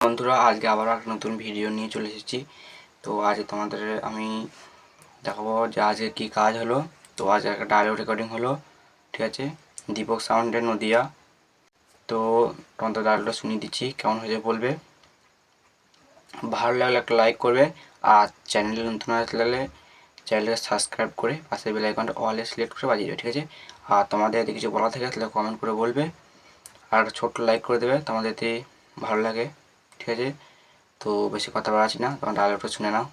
বন্ধুরা, আজকে আবার একটা নতুন ভিডিও নিয়ে চলে এসেছি। তো আজ তোমাদের আমি দেখাবো যে আজকে কী কাজ হলো। তো আজ একটা ডায়লগ রেকর্ডিং হলো, ঠিক আছে, দীপক সাউন্ডের নদিয়া। তো তোমাদের ডায়লগটা শুনিয়ে দিচ্ছি, কেমন হয়েছে বলবে। ভালো লাগলে একটা লাইক করবে, আর চ্যানেলে নতুন আসলে চ্যানেলটাকে সাবস্ক্রাইব করে পাশে বেল আইকনটা অলে সিলেক্ট করে বাজিয়ে দেবে, ঠিক আছে। আর তোমাদের যদি কিছু বলা থাকে তাহলে কমেন্ট করে বলবে, আর ছোট্ট লাইক করে দেবে তোমাদের যদি ভালো লাগে, ঠিক আছে। তো বেশি কথা বাড়াচ্ছি না, তোমার ডায়লগটা শুনে নাও।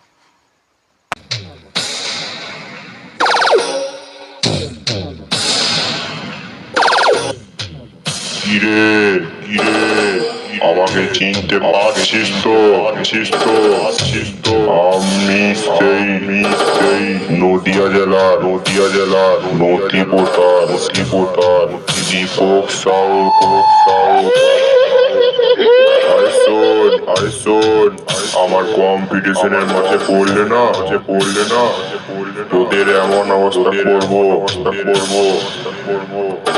কিরে কিরে আমাকে চিনতে পারছিস তো? আমি সেই নদিয়া জেলার নথিপোতার দীপক সাউ। আরে শোন, আমার কম্পিটিশনের মাঝে পড়লে না তোদের এমন অবস্থা করবো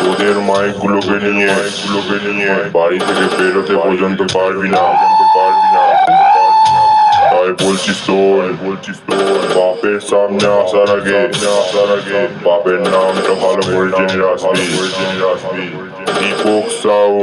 তোদের মাইকগুলোকে নিয়ে বাড়ি থেকে বেরোতে পর্যন্ত পারবি না। তাই বলছিস তোর বাপের সামনে আসার আগে বাপের নামটা ভালো করে জেনে রাখবি। দীপক সাউ।